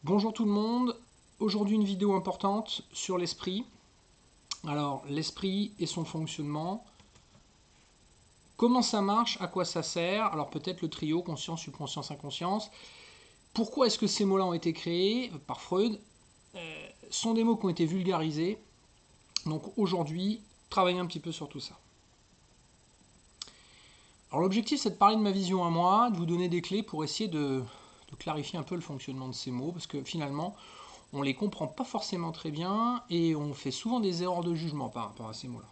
Bonjour tout le monde, aujourd'hui une vidéo importante sur l'esprit. Alors l'esprit et son fonctionnement, comment ça marche, à quoi ça sert, alors peut-être le trio conscience, subconscience, inconscience. Pourquoi est-ce que ces mots-là ont été créés par Freud sont des mots qui ont été vulgarisés. Donc aujourd'hui, travailler un petit peu sur tout ça. Alors l'objectif c'est de parler de ma vision à moi, de vous donner des clés pour essayer de clarifier un peu le fonctionnement de ces mots, parce que finalement on les comprend pas forcément très bien et on fait souvent des erreurs de jugement par rapport à ces mots-là.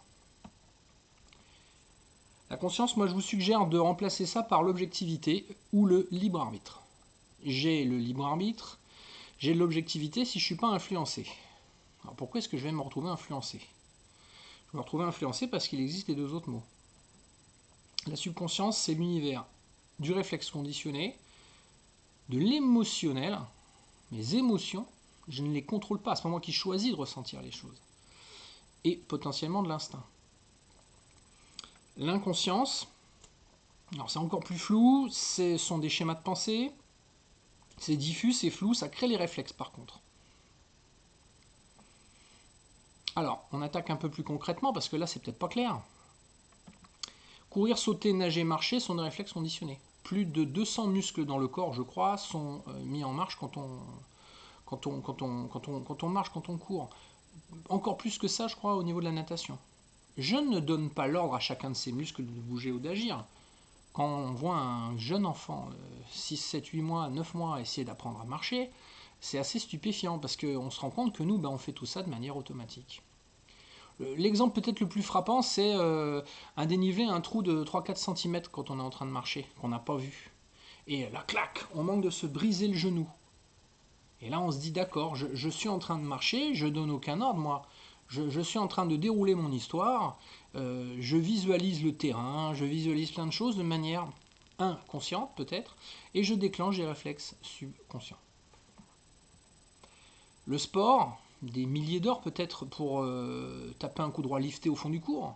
La conscience, moi je vous suggère de remplacer ça par l'objectivité ou le libre arbitre. J'ai le libre arbitre, j'ai l'objectivité si je ne suis pas influencé. Alors pourquoi est-ce que je vais me retrouver influencé? Je vais me retrouver influencé parce qu'il existe les deux autres mots. La subconscience, c'est l'univers du réflexe conditionné, de l'émotionnel. Mes émotions, je ne les contrôle pas, c'est pas moi qui choisis de ressentir les choses. Et potentiellement de l'instinct. L'inconscience, alors c'est encore plus flou, ce sont des schémas de pensée, c'est diffus, c'est flou, ça crée les réflexes par contre. Alors, on attaque un peu plus concrètement parce que là c'est peut-être pas clair. Courir, sauter, nager, marcher sont des réflexes conditionnés. Plus de 200 muscles dans le corps, je crois, sont mis en marche quand on marche, quand on court. Encore plus que ça, je crois, au niveau de la natation. Je ne donne pas l'ordre à chacun de ces muscles de bouger ou d'agir. Quand on voit un jeune enfant, 6, 7, 8 mois, 9 mois, essayer d'apprendre à marcher, c'est assez stupéfiant parce qu'on se rend compte que nous, on fait tout ça de manière automatique. L'exemple peut-être le plus frappant, c'est un dénivelé, un trou de 3-4 cm quand on est en train de marcher, qu'on n'a pas vu. Et là, clac, on manque de se briser le genou. Et là, on se dit, d'accord, je suis en train de marcher, je donne aucun ordre, moi. Je suis en train de dérouler mon histoire, je visualise le terrain, je visualise plein de choses de manière inconsciente peut-être, et je déclenche des réflexes subconscients. Le sport, des milliers d'heures peut-être pour taper un coup droit lifté au fond du cours.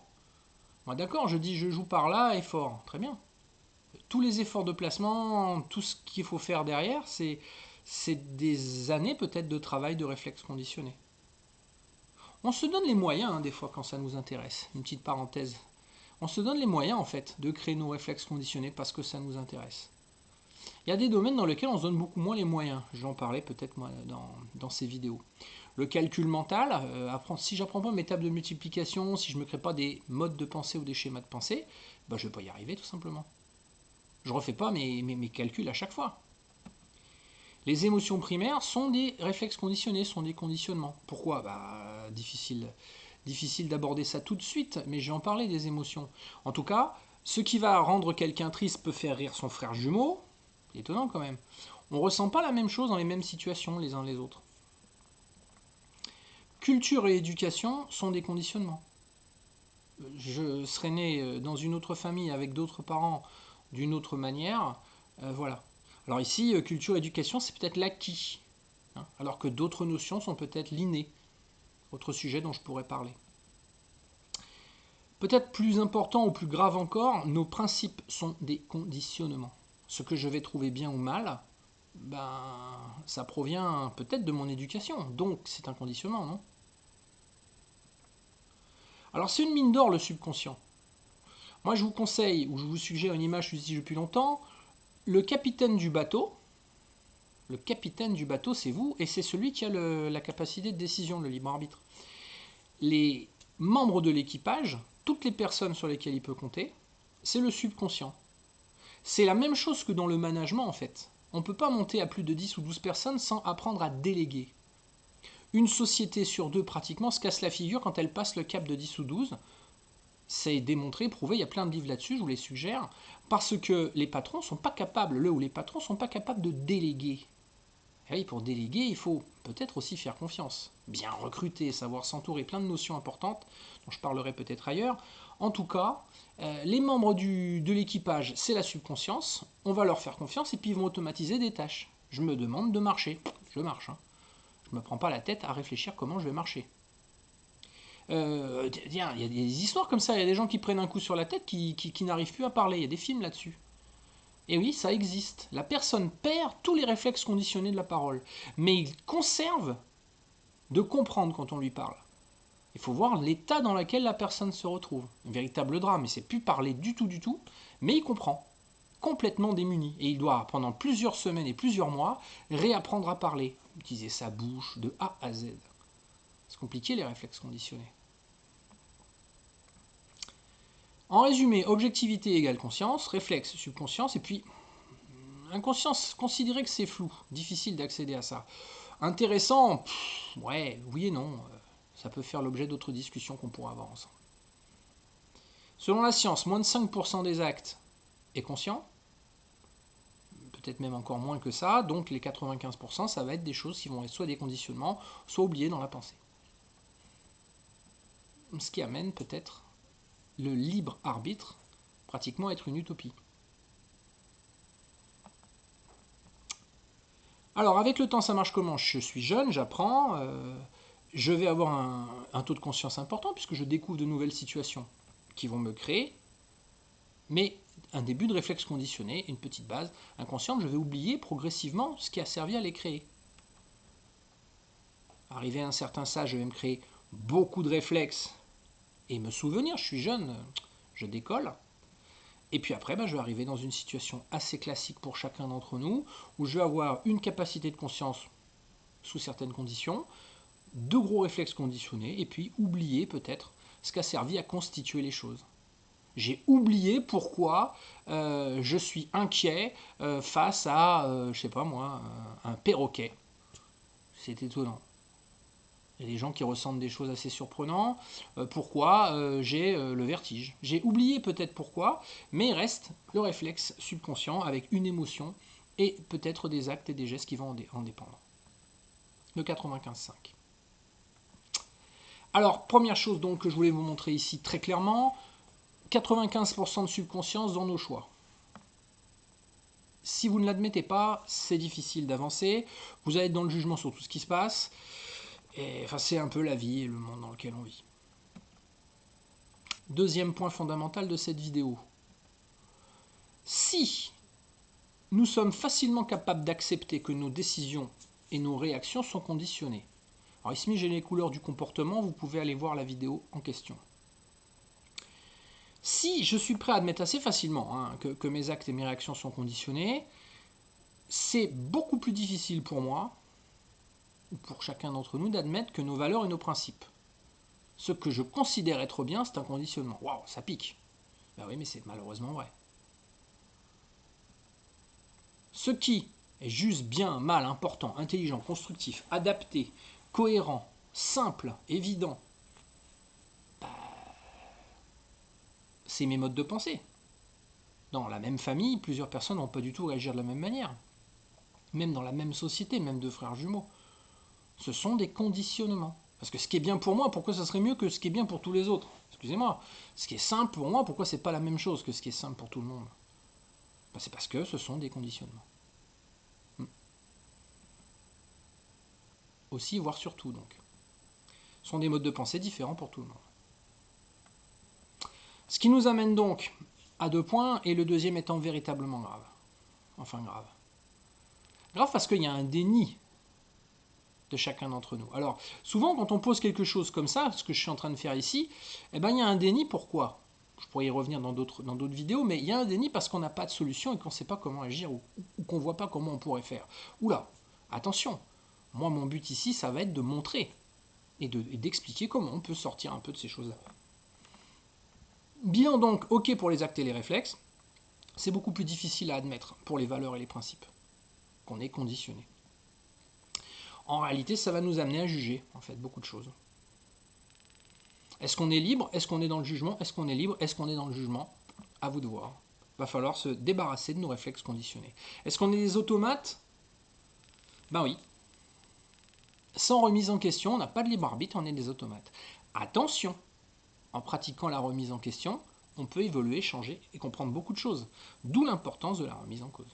Moi d'accord, je dis je joue par là et fort, très bien. Tous les efforts de placement, tout ce qu'il faut faire derrière, c'est des années peut-être de travail de réflexe conditionné. On se donne les moyens, des fois, quand ça nous intéresse. Une petite parenthèse. On se donne les moyens, en fait, de créer nos réflexes conditionnés parce que ça nous intéresse. Il y a des domaines dans lesquels on se donne beaucoup moins les moyens. J'en parlais peut-être moi dans ces vidéos. Le calcul mental, si j'apprends pas mes tables de multiplication, si je ne me crée pas des modes de pensée ou des schémas de pensée, je ne vais pas y arriver tout simplement. Je ne refais pas mes calculs à chaque fois. Les émotions primaires sont des réflexes conditionnés, sont des conditionnements. Pourquoi? Difficile d'aborder ça tout de suite, mais je vais en parler des émotions. En tout cas, ce qui va rendre quelqu'un triste peut faire rire son frère jumeau. C'est étonnant quand même. On ne ressent pas la même chose dans les mêmes situations les uns les autres. Culture et éducation sont des conditionnements. Je serais né dans une autre famille avec d'autres parents d'une autre manière. Voilà. Alors ici, culture et éducation, c'est peut-être l'acquis. Alors que d'autres notions sont peut-être l'inné. Autre sujet dont je pourrais parler. Peut-être plus important ou plus grave encore, nos principes sont des conditionnements. Ce que je vais trouver bien ou mal, ça provient peut-être de mon éducation. Donc c'est un conditionnement, non? Alors c'est une mine d'or le subconscient. Moi je vous conseille, ou je vous suggère une image que j'utilise depuis longtemps, le capitaine du bateau. Le capitaine du bateau, c'est vous, et c'est celui qui a la capacité de décision, le libre arbitre. Les membres de l'équipage, toutes les personnes sur lesquelles il peut compter, c'est le subconscient. C'est la même chose que dans le management en fait. On ne peut pas monter à plus de 10 ou 12 personnes sans apprendre à déléguer. Une société sur deux pratiquement se casse la figure quand elle passe le cap de 10 ou 12. C'est démontré, prouvé, il y a plein de livres là-dessus, je vous les suggère, parce que les patrons sont pas capables, les patrons sont pas capables de déléguer. Et oui, pour déléguer, il faut peut-être aussi faire confiance, bien recruter, savoir s'entourer, plein de notions importantes dont je parlerai peut-être ailleurs. En tout cas, les membres de l'équipage, c'est la subconscience, on va leur faire confiance et puis ils vont automatiser des tâches. Je me demande de marcher, je marche. Je ne me prends pas la tête à réfléchir comment je vais marcher. Tiens, il y a des histoires comme ça, il y a des gens qui prennent un coup sur la tête qui n'arrivent plus à parler, il y a des films là-dessus. Et oui, ça existe. La personne perd tous les réflexes conditionnés de la parole, mais il conserve de comprendre quand on lui parle. Il faut voir l'état dans lequel la personne se retrouve. Un véritable drame, et c'est plus parler du tout, mais il comprend. Complètement démuni. Et il doit, pendant plusieurs semaines et plusieurs mois, réapprendre à parler. Utiliser sa bouche de A à Z. C'est compliqué les réflexes conditionnés. En résumé, objectivité égale conscience, réflexe, subconscience, et puis inconscience, considérez que c'est flou, difficile d'accéder à ça. Intéressant, ouais, oui et non, ça peut faire l'objet d'autres discussions qu'on pourra avoir ensemble. Selon la science, moins de 5% des actes est conscient, peut-être même encore moins que ça, donc les 95%, ça va être des choses qui vont être soit des conditionnements, soit oubliées dans la pensée. Ce qui amène peut-être le libre arbitre pratiquement à être une utopie. Alors avec le temps ça marche comment? Je suis jeune, j'apprends, je vais avoir un taux de conscience important puisque je découvre de nouvelles situations qui vont me créer, mais un début de réflexe conditionné, une petite base inconsciente, je vais oublier progressivement ce qui a servi à les créer. Arrivé à un certain stade, je vais me créer beaucoup de réflexes et me souvenir, je suis jeune, je décolle. Et puis après, je vais arriver dans une situation assez classique pour chacun d'entre nous, où je vais avoir une capacité de conscience sous certaines conditions, de gros réflexes conditionnés, et puis oublier peut-être ce qui a servi à constituer les choses. J'ai oublié pourquoi je suis inquiet face à, je sais pas moi, un perroquet. C'est étonnant. Il y a des gens qui ressentent des choses assez surprenantes. Pourquoi j'ai le vertige? J'ai oublié peut-être pourquoi, mais il reste le réflexe subconscient avec une émotion et peut-être des actes et des gestes qui vont en dépendre. Le 95.5. Alors, première chose donc que je voulais vous montrer ici très clairement, 95% de subconscience dans nos choix. Si vous ne l'admettez pas, c'est difficile d'avancer. Vous allez être dans le jugement sur tout ce qui se passe. Et, enfin, c'est un peu la vie et le monde dans lequel on vit. Deuxième point fondamental de cette vidéo. Si nous sommes facilement capables d'accepter que nos décisions et nos réactions sont conditionnées. Alors ici, j'ai les couleurs du comportement, vous pouvez aller voir la vidéo en question. Si je suis prêt à admettre assez facilement que mes actes et mes réactions sont conditionnés, c'est beaucoup plus difficile pour moi, ou pour chacun d'entre nous, d'admettre que nos valeurs et nos principes, ce que je considère être bien, c'est un conditionnement. Waouh, ça pique. Ben oui, mais c'est malheureusement vrai. Ce qui est juste bien, mal, important, intelligent, constructif, adapté, cohérent, simple, évident, c'est mes modes de pensée. Dans la même famille, plusieurs personnes n'ont pas du tout réagir de la même manière. Même dans la même société, même deux frères jumeaux. Ce sont des conditionnements. Parce que ce qui est bien pour moi, pourquoi ça serait mieux que ce qui est bien pour tous les autres? Excusez-moi. Ce qui est simple pour moi, pourquoi c'est pas la même chose que ce qui est simple pour tout le monde? C'est parce que ce sont des conditionnements. Aussi, voire surtout donc. Ce sont des modes de pensée différents pour tout le monde. Ce qui nous amène donc à 2 points, et le deuxième étant véritablement grave. Enfin grave. Grave parce qu'il y a un déni de chacun d'entre nous. Alors, souvent quand on pose quelque chose comme ça, ce que je suis en train de faire ici, il y a un déni. Pourquoi? Je pourrais y revenir dans d'autres vidéos, mais il y a un déni parce qu'on n'a pas de solution et qu'on ne sait pas comment agir ou qu'on ne voit pas comment on pourrait faire. Oula, attention, moi mon but ici, ça va être de montrer et d'expliquer comment on peut sortir un peu de ces choses-là. Bilan donc, ok pour les actes et les réflexes, c'est beaucoup plus difficile à admettre pour les valeurs et les principes, qu'on est conditionné. En réalité, ça va nous amener à juger, en fait, beaucoup de choses. Est-ce qu'on est libre? Est-ce qu'on est dans le jugement? Est-ce qu'on est libre? Est-ce qu'on est dans le jugement? À vous de voir. Il va falloir se débarrasser de nos réflexes conditionnés. Est-ce qu'on est des automates? Ben oui. Sans remise en question, on n'a pas de libre arbitre, on est des automates. Attention, en pratiquant la remise en question, on peut évoluer, changer et comprendre beaucoup de choses. D'où l'importance de la remise en cause.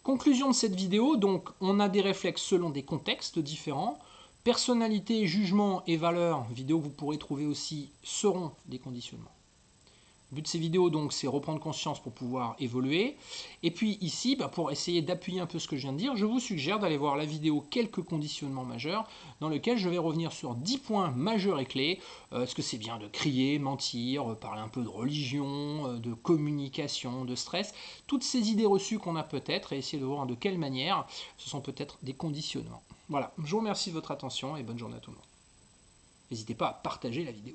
Conclusion de cette vidéo, donc on a des réflexes selon des contextes différents. Personnalité, jugement et valeurs, vidéo que vous pourrez trouver aussi, seront des conditionnements. Le but de ces vidéos, donc, c'est reprendre conscience pour pouvoir évoluer. Et puis ici, pour essayer d'appuyer un peu ce que je viens de dire, je vous suggère d'aller voir la vidéo Quelques conditionnements majeurs, dans lequel je vais revenir sur 10 points majeurs et clés. Est-ce que c'est bien de crier, mentir, parler un peu de religion, de communication, de stress, toutes ces idées reçues qu'on a peut-être, et essayer de voir de quelle manière ce sont peut-être des conditionnements. Voilà, je vous remercie de votre attention et bonne journée à tout le monde. N'hésitez pas à partager la vidéo.